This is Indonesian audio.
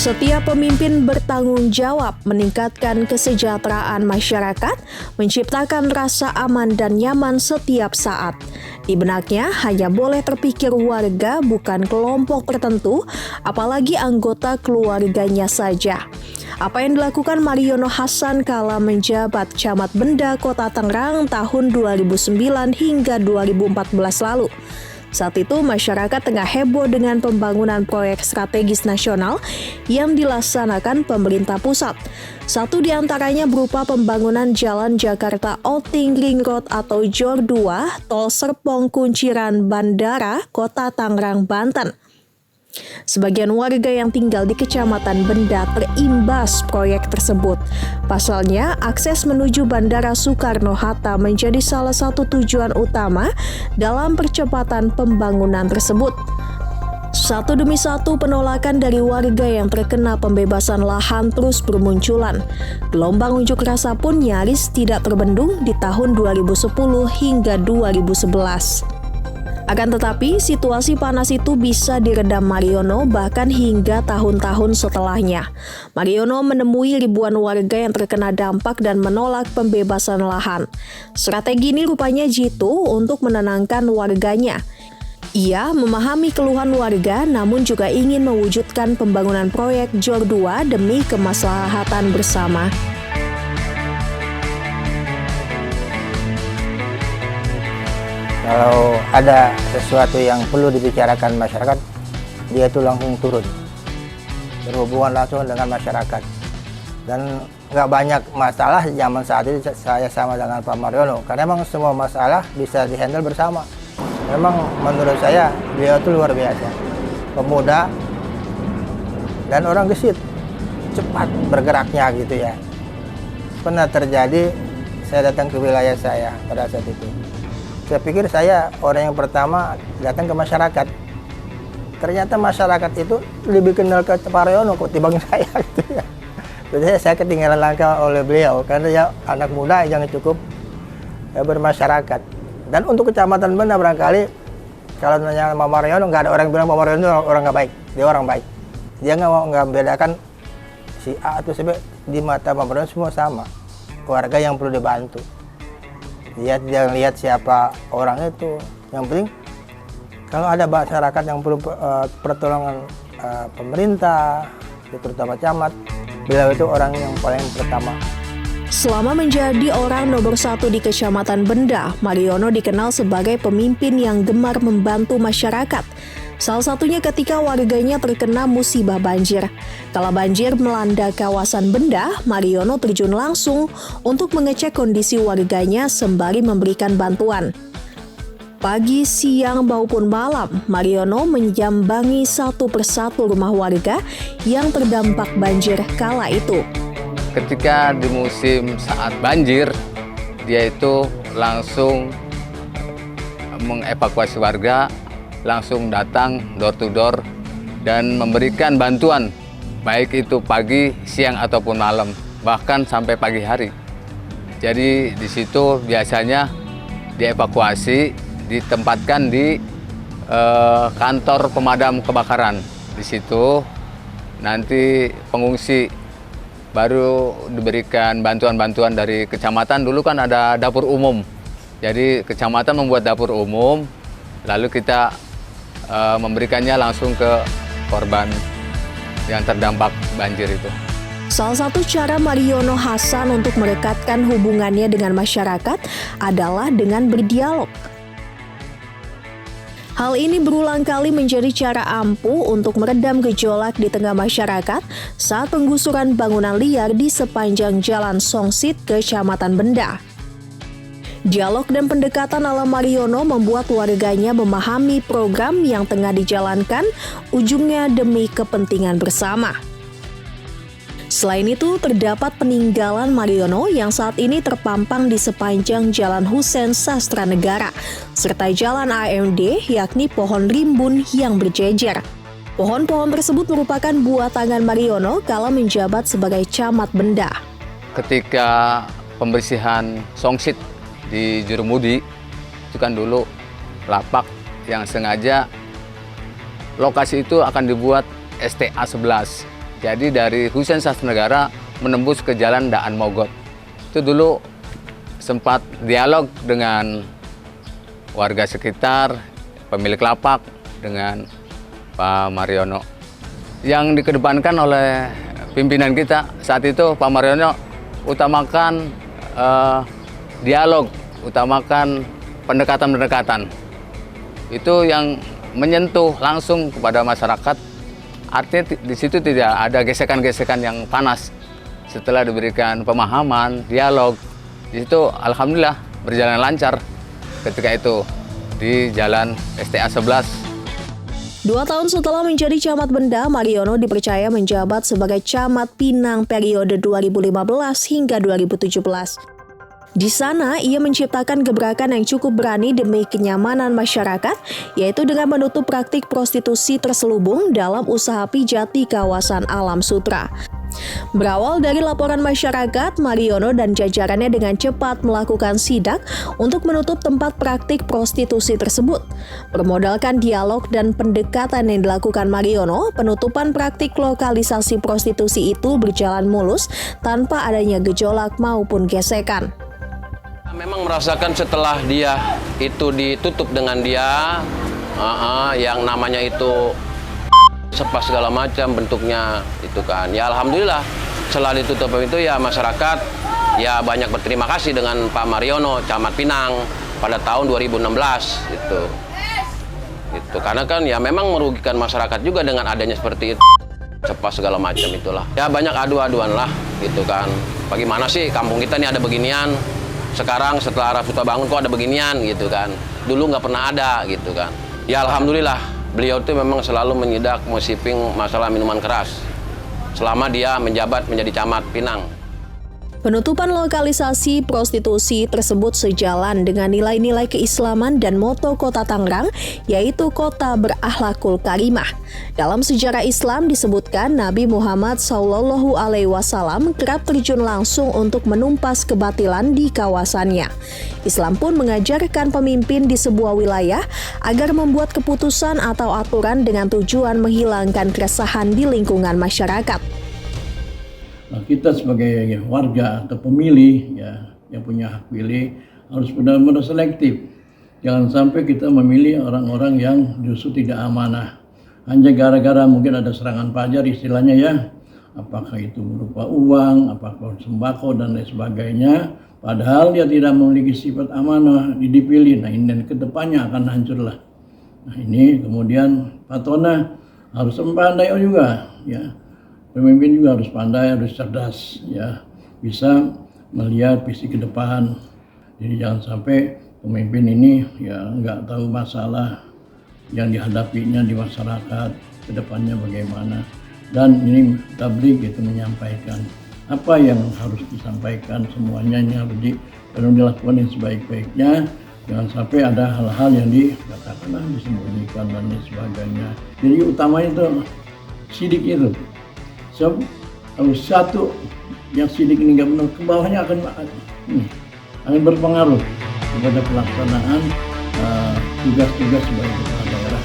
Setiap pemimpin bertanggung jawab meningkatkan kesejahteraan masyarakat, menciptakan rasa aman dan nyaman setiap saat. Di benaknya hanya boleh terpikir warga, bukan kelompok tertentu, apalagi anggota keluarganya saja. Apa yang dilakukan Mariono Hasan kala menjabat Camat Benda Kota Tangerang tahun 2009 hingga 2014 lalu. Saat itu masyarakat tengah heboh dengan pembangunan proyek strategis nasional yang dilaksanakan pemerintah pusat. Satu di antaranya berupa pembangunan Jalan Jakarta Outing Ring Road atau JOR 2, Tol Serpong Kunciran Bandara, Kota Tangerang, Banten. Sebagian warga yang tinggal di Kecamatan Benda terimbas proyek tersebut. Pasalnya, akses menuju Bandara Soekarno-Hatta menjadi salah satu tujuan utama dalam percepatan pembangunan tersebut. Satu demi satu penolakan dari warga yang terkena pembebasan lahan terus bermunculan. Gelombang unjuk rasa pun nyaris tidak terbendung di tahun 2010 hingga 2011. Akan tetapi, situasi panas itu bisa diredam Mariono bahkan hingga tahun-tahun setelahnya. Mariono menemui ribuan warga yang terkena dampak dan menolak pembebasan lahan. Strategi ini rupanya jitu untuk menenangkan warganya. Ia memahami keluhan warga namun juga ingin mewujudkan pembangunan proyek JOR 2 demi kemaslahatan bersama. Kalau ada sesuatu yang perlu dibicarakan masyarakat, dia itu langsung turun, berhubungan langsung dengan masyarakat. Dan nggak banyak masalah zaman saat itu saya sama dengan Pak Mariono, karena memang semua masalah bisa dihandle bersama. Memang menurut saya beliau itu luar biasa, pemuda dan orang gesit, cepat bergeraknya gitu ya. Pernah terjadi saya datang ke wilayah saya pada saat itu. Saya pikir saya orang yang pertama datang ke masyarakat. Ternyata masyarakat itu lebih kenal ke Pak Mariono ketimbang saya gitu ya. Jadi saya ketinggalan langkah oleh beliau karena ya anak muda yang cukup bermasyarakat. Dan untuk Kecamatan Benda barangkali kalau nanya Pak Mariono, nggak ada orang bilang Pak Mariono orang nggak baik. Dia orang baik. Dia nggak membedakan si A atau si B. Di mata Pak Mariono semua sama. Keluarga yang perlu dibantu. Dia tidak lihat siapa orang itu. Yang penting kalau ada masyarakat yang perlu pertolongan pemerintah, terutama camat, beliau itu orang yang paling pertama. Selama menjadi orang nomor satu di Kecamatan Benda, Mariono dikenal sebagai pemimpin yang gemar membantu masyarakat. Salah satunya ketika warganya terkena musibah banjir. Kala banjir melanda kawasan Benda, Mariono terjun langsung untuk mengecek kondisi warganya sembari memberikan bantuan. Pagi, siang, maupun malam, Mariono menyambangi satu persatu rumah warga yang terdampak banjir kala itu. Ketika di musim saat banjir, dia itu langsung mengevakuasi warga, langsung datang door to door dan memberikan bantuan, baik itu pagi, siang ataupun malam, bahkan sampai pagi hari. Jadi di situ biasanya dievakuasi, ditempatkan di kantor pemadam kebakaran. Di situ nanti pengungsi baru diberikan bantuan-bantuan dari kecamatan. Dulu kan ada dapur umum, jadi kecamatan membuat dapur umum, lalu kita memberikannya langsung ke korban yang terdampak banjir itu. Salah satu cara Mariono Hasan untuk merekatkan hubungannya dengan masyarakat adalah dengan berdialog. Hal ini berulang kali menjadi cara ampuh untuk meredam gejolak di tengah masyarakat saat penggusuran bangunan liar di sepanjang Jalan Songsit, Kecamatan Benda. Dialog dan pendekatan ala Mariono membuat warganya memahami program yang tengah dijalankan, ujungnya demi kepentingan bersama. Selain itu, terdapat peninggalan Mariono yang saat ini terpampang di sepanjang Jalan Husein Sastranegara, serta Jalan AMD, yakni pohon rimbun yang berjejer. Pohon-pohon tersebut merupakan buah tangan Mariono kala menjabat sebagai Camat Benda. Ketika pembersihan Songsit di Jurumudi, itu kan dulu lapak yang sengaja lokasi itu akan dibuat STA 11. Jadi dari Hussein Sastranegara menembus ke Jalan Daan Mogot. Itu dulu sempat dialog dengan warga sekitar, pemilik lapak, dengan Pak Mariono. Yang dikedepankan oleh pimpinan kita saat itu, Pak Mariono utamakan dialog, utamakan pendekatan-pendekatan. Itu yang menyentuh langsung kepada masyarakat. Artinya di situ tidak ada gesekan-gesekan yang panas. Setelah diberikan pemahaman, dialog, di situ alhamdulillah berjalan lancar ketika itu di Jalan STA 11. 2 tahun setelah menjadi camat Benda, Mariono dipercaya menjabat sebagai camat Pinang periode 2015 hingga 2017. Di sana, ia menciptakan gebrakan yang cukup berani demi kenyamanan masyarakat, yaitu dengan menutup praktik prostitusi terselubung dalam usaha pijat di kawasan Alam Sutra. Berawal dari laporan masyarakat, Mariono dan jajarannya dengan cepat melakukan sidak untuk menutup tempat praktik prostitusi tersebut. Bermodalkan dialog dan pendekatan yang dilakukan Mariono, penutupan praktik lokalisasi prostitusi itu berjalan mulus tanpa adanya gejolak maupun gesekan. Memang merasakan setelah dia itu ditutup dengan dia, yang namanya itu sepas segala macam bentuknya itu kan. Ya alhamdulillah setelah ditutup itu ya masyarakat ya banyak berterima kasih dengan Pak Mariono, Camat Pinang pada tahun 2016 itu. Itu karena kan ya memang merugikan masyarakat juga dengan adanya seperti itu. Sepas segala macam itulah. Ya banyak adu-aduan lah gitu kan. Bagaimana sih kampung kita nih ada beginian? Sekarang setelah Rafuta bangun kok ada beginian gitu kan. Dulu nggak pernah ada gitu kan. Ya alhamdulillah beliau itu memang selalu menyidak mensiping masalah minuman keras selama dia menjabat menjadi camat Pinang. Penutupan lokalisasi prostitusi tersebut sejalan dengan nilai-nilai keislaman dan moto Kota Tangerang, yaitu kota berakhlakul karimah. Dalam sejarah Islam disebutkan Nabi Muhammad SAW kerap terjun langsung untuk menumpas kebatilan di kawasannya. Islam pun mengajarkan pemimpin di sebuah wilayah agar membuat keputusan atau aturan dengan tujuan menghilangkan keresahan di lingkungan masyarakat. Nah, kita sebagai warga atau pemilih ya yang punya hak pilih harus benar-benar selektif. Jangan sampai kita memilih orang-orang yang justru tidak amanah. Hanya gara-gara mungkin ada serangan fajar istilahnya ya. Apakah itu berupa uang, apakah sembako dan lain sebagainya. Padahal dia tidak memiliki sifat amanah, dipilih. Nah ini dan kedepannya akan hancur lah. Nah ini kemudian Patona harus pandai juga ya. Pemimpin juga harus pandai, harus cerdas, ya, bisa melihat visi ke depan. Jadi jangan sampai pemimpin ini ya nggak tahu masalah yang dihadapinya di masyarakat ke depannya bagaimana. Dan ini tabligh itu menyampaikan apa yang harus disampaikan semuanya ini harus dilakukan yang sebaik-baiknya. Jangan sampai ada hal-hal yang dikatakan disembunyikan dan lain sebagainya. Jadi utamanya itu sidik itu. So, kalau satu yang sidik ini nggak benar, ke bawahnya akan berpengaruh kepada pelaksanaan tugas-tugas sebagai kepala daerah.